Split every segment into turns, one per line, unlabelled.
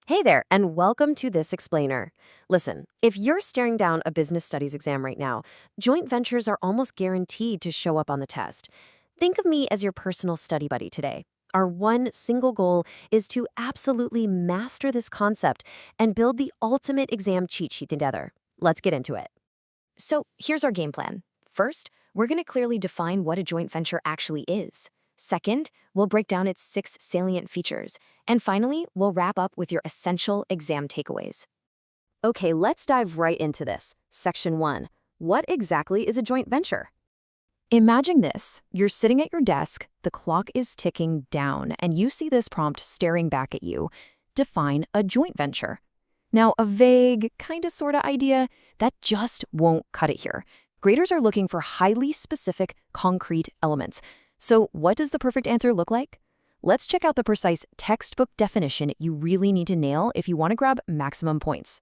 Hey there, and welcome to This Explainer. Listen, if you're staring down a business studies exam right now, joint ventures are almost guaranteed to show up on the test. Think of me as your personal study buddy today. Our one single goal is to absolutely master this concept and build the ultimate exam cheat sheet together. Let's get into it.
So here's our game plan. First, we're going to clearly define what a joint venture actually is. Second, we'll break down its 6 salient features. And finally, we'll wrap up with your essential exam takeaways.
Okay, let's dive right into this. Section 1. What exactly is a joint venture?
Imagine this. You're sitting at your desk, the clock is ticking down, and you see this prompt staring back at you. Define a joint venture. Now, a vague, kinda sorta idea, that just won't cut it here. Graders are looking for highly specific, concrete elements. So what does the perfect answer look like? Let's check out the precise textbook definition you really need to nail if you want to grab maximum points.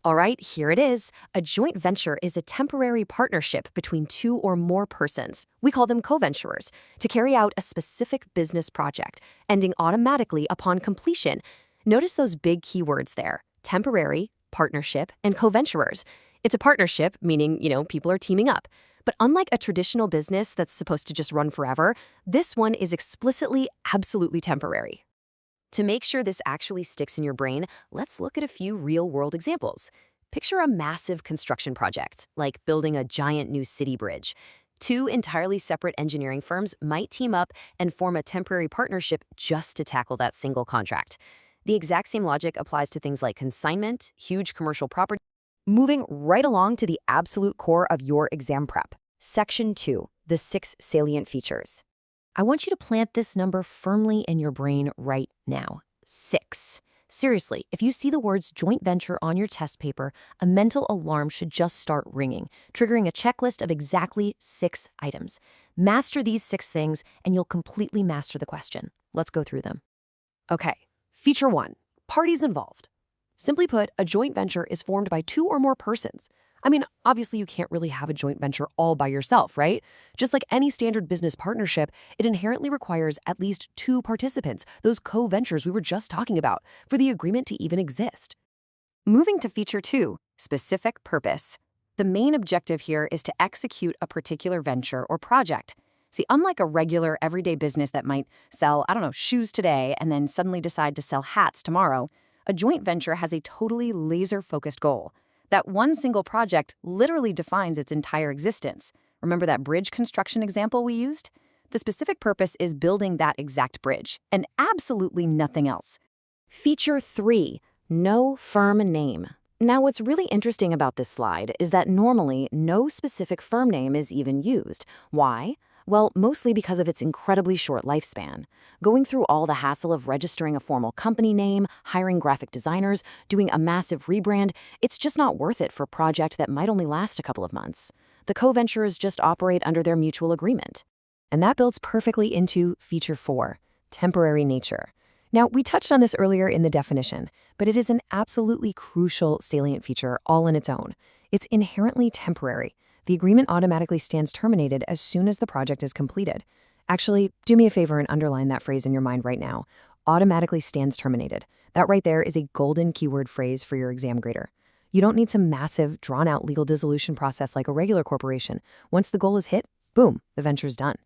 All right, here it is. A joint venture is a temporary partnership between two or more persons. We call them co-venturers, to carry out a specific business project, ending automatically upon completion. Notice those big keywords there: temporary, partnership, and co-venturers. It's a partnership, meaning, people are teaming up. But unlike a traditional business that's supposed to just run forever, this one is explicitly absolutely temporary. To make sure this actually sticks in your brain, let's look at a few real-world examples. Picture a massive construction project, like building a giant new city bridge. Two entirely separate engineering firms might team up and form a temporary partnership just to tackle that single contract. The exact same logic applies to things like consignment, huge commercial property. Moving right along to the absolute core of your exam prep. Section 2, the 6 salient features. I want you to plant this number firmly in your brain right now. 6. Seriously, if you see the words joint venture on your test paper, a mental alarm should just start ringing, triggering a checklist of exactly 6 items. Master these 6 things, and you'll completely master the question. Let's go through them. Okay, feature 1, parties involved. Simply put, a joint venture is formed by two or more persons. I mean, obviously you can't really have a joint venture all by yourself, right? Just like any standard business partnership, it inherently requires at least 2 participants, those co-ventures we were just talking about, for the agreement to even exist. Moving to feature 2, specific purpose. The main objective here is to execute a particular venture or project. See, unlike a regular everyday business that might sell, shoes today and then suddenly decide to sell hats tomorrow, a joint venture has a totally laser-focused goal. That one single project literally defines its entire existence. Remember that bridge construction example we used? The specific purpose is building that exact bridge, and absolutely nothing else. Feature 3, no firm name. Now, what's really interesting about this slide is that normally no specific firm name is even used. Why? Well, mostly because of its incredibly short lifespan. Going through all the hassle of registering a formal company name, hiring graphic designers, doing a massive rebrand, it's just not worth it for a project that might only last a couple of months. The co-ventures just operate under their mutual agreement. And that builds perfectly into feature 4, temporary nature. Now, we touched on this earlier in the definition, but it is an absolutely crucial salient feature all on its own. It's inherently temporary. The agreement automatically stands terminated as soon as the project is completed. Actually, do me a favor and underline that phrase in your mind right now. Automatically stands terminated. That right there is a golden keyword phrase for your exam grader. You don't need some massive, drawn-out legal dissolution process like a regular corporation. Once the goal is hit, boom, the venture's done.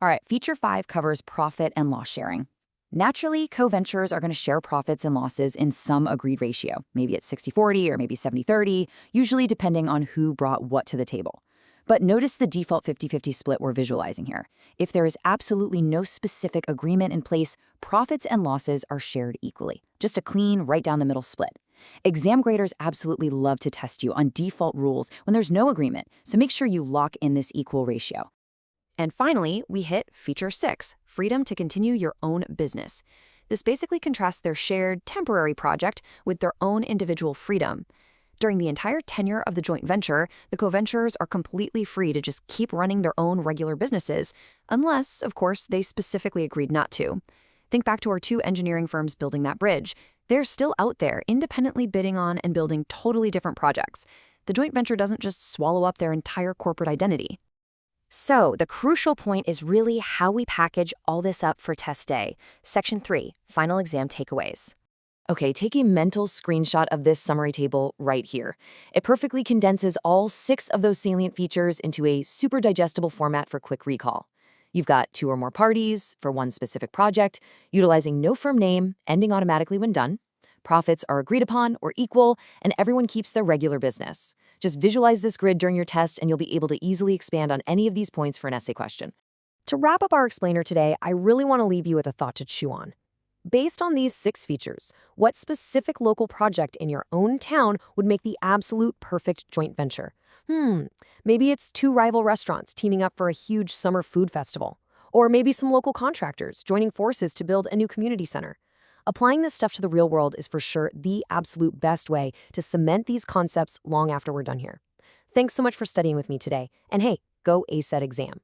All right, feature 5 covers profit and loss sharing. Naturally, co-venturers are going to share profits and losses in some agreed ratio. Maybe it's 60-40 or maybe 70-30, usually depending on who brought what to the table. But notice the default 50-50 split we're visualizing here. If there is absolutely no specific agreement in place, profits and losses are shared equally. Just a clean, right down the middle split. Exam graders absolutely love to test you on default rules when there's no agreement, so make sure you lock in this equal ratio. And finally, we hit feature 6, freedom to continue your own business. This basically contrasts their shared, temporary project with their own individual freedom. During the entire tenure of the joint venture, the co-venturers are completely free to just keep running their own regular businesses, unless, of course, they specifically agreed not to. Think back to our 2 engineering firms building that bridge. They're still out there, independently bidding on and building totally different projects. The joint venture doesn't just swallow up their entire corporate identity. So, the crucial point is really how we package all this up for test day. Section 3, final exam takeaways.
Okay, take a mental screenshot of this summary table right here. It perfectly condenses all 6 of those salient features into a super digestible format for quick recall. You've got 2 or more parties for one specific project, utilizing no firm name, ending automatically when done. Profits are agreed upon or equal, and everyone keeps their regular business. Just visualize this grid during your test, and you'll be able to easily expand on any of these points for an essay question. To wrap up our explainer today, I really want to leave you with a thought to chew on. Based on these 6 features, what specific local project in your own town would make the absolute perfect joint venture? Maybe it's 2 rival restaurants teaming up for a huge summer food festival. Or maybe some local contractors joining forces to build a new community center. Applying this stuff to the real world is for sure the absolute best way to cement these concepts long after we're done here. Thanks so much for studying with me today. And hey, go ACE that exam.